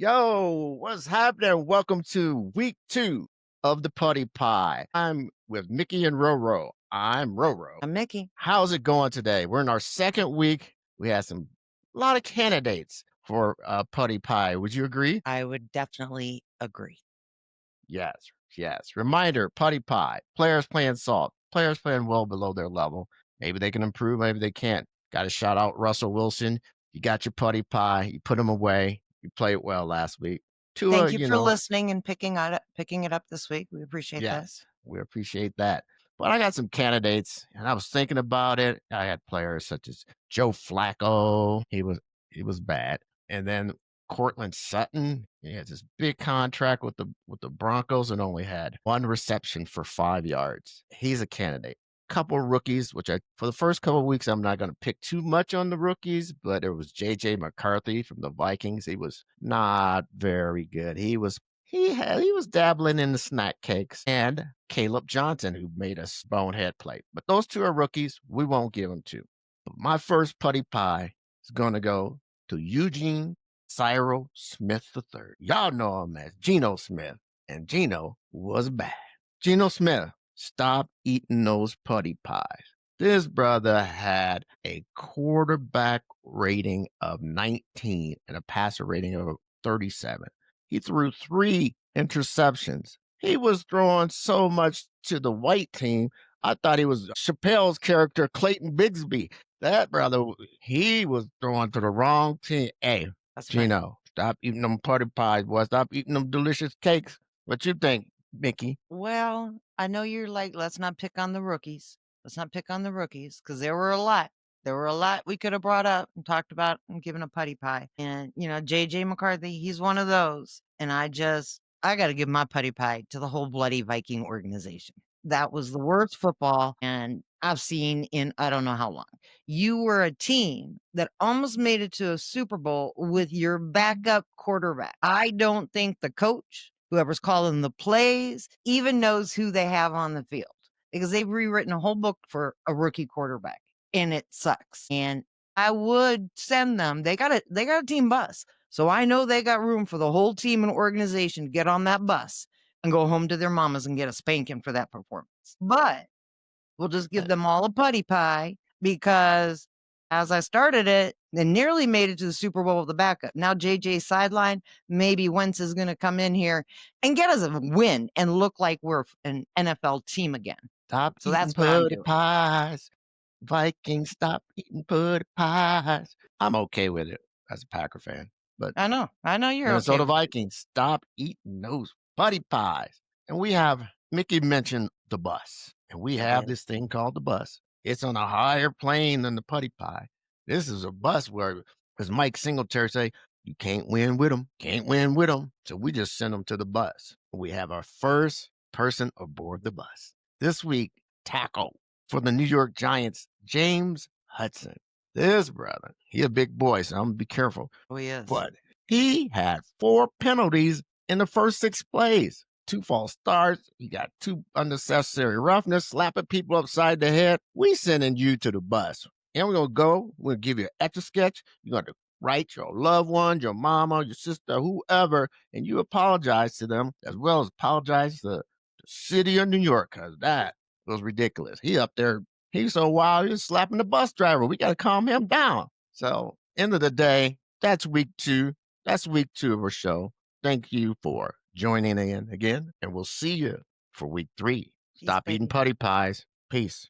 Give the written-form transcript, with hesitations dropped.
Yo, what's happening? Welcome to week 2 of the Puddy Pie. I'm with Mickey and Roro. I'm Roro. I'm Mickey. How's it going today? We're in our second week. We had a lot of candidates for Puddy Pie. Would you agree? I would definitely agree. Yes, yes. Reminder, Puddy Pie. Players playing salt. Players playing well below their level. Maybe they can improve, maybe they can't. Got to shout out Russell Wilson. You got your Puddy Pie. You put him away. You played well last week. Tua, Thank you for listening and picking it up this week. We appreciate that. yes, we appreciate that. But I got some candidates, and I was thinking about it. I had players such as Joe Flacco. He was bad, and then Cortland Sutton. He has this big contract with the Broncos and only had one reception for 5 yards. He's a candidate. Couple rookies, which I for the first couple of weeks I'm not going to pick too much on the rookies, but there was J.J. McCarthy from the Vikings. He was not very good. He was dabbling in the snack cakes, and Caleb Johnson, who made a bonehead play. But those two are rookies. We won't give them to. But my first Putty Pie is going to go to Eugene Cyril Smith III. Y'all know him as Geno Smith, and Geno was bad. Geno Smith, stop eating those Putty Pies. This brother had a quarterback rating of 19 and a passer rating of 37. He threw 3 interceptions. He was throwing so much to the white team. I thought he was Chappelle's character, Clayton Bigsby. That brother, he was throwing to the wrong team. Hey, That's right. Gino, stop eating them Putty Pies, boy. Stop eating them delicious cakes. What you think, Mickey? Well, I know you're like, let's not pick on the rookies. Let's not pick on the rookies because there were a lot. There were a lot we could have brought up and talked about and given a putty pie. And, JJ McCarthy, he's one of those. And I got to give my putty pie to the whole bloody Viking organization. That was the worst football and I've seen in I don't know how long. You were a team that almost made it to a Super Bowl with your backup quarterback. I don't think the coach, whoever's calling the plays, even knows who they have on the field because they've rewritten a whole book for a rookie quarterback and it sucks. And I would send them. They got a team bus. So I know they got room for the whole team and organization to get on that bus and go home to their mamas and get a spanking for that performance. But we'll just give them all a putty pie because as I started it, they nearly made it to the Super Bowl with the backup. Now JJ's sideline, maybe Wentz is going to come in here and get us a win and look like we're an NFL team again. Stop So eating that's what I'm Putty doing. Pies. Vikings, stop eating Putty Pies. I'm okay with it as a Packer fan, but I know you're okay Minnesota with it. Vikings, stop eating those Putty Pies. And we have Mickey mentioned the bus, and we I have did. this thing called the bus. It's on a higher plane than the Putty Pie. This is a bus where, as Mike Singletary say, you can't win with them, can't win with them. So we just send them to the bus. We have our first person aboard the bus. This week, tackle for the New York Giants, James Hudson. This brother, he a big boy, so I'm gonna be careful. Oh, yes. But he had 4 penalties in the first 6 plays. 2 false starts. He got 2 unnecessary roughness, slapping people upside the head. We sending you to the bus. And we're going to give you an etch a sketch. You're going to write your loved ones, your mama, your sister, whoever, and you apologize to them as well as apologize to the city of New York because that was ridiculous. He up there, he's so wild, he's slapping the bus driver. We got to calm him down. So, end of the day, that's week 2. That's week 2 of our show. Thank you for joining in again, and we'll see you for week 3. Peace, Stop eating baby. putty pies. Peace.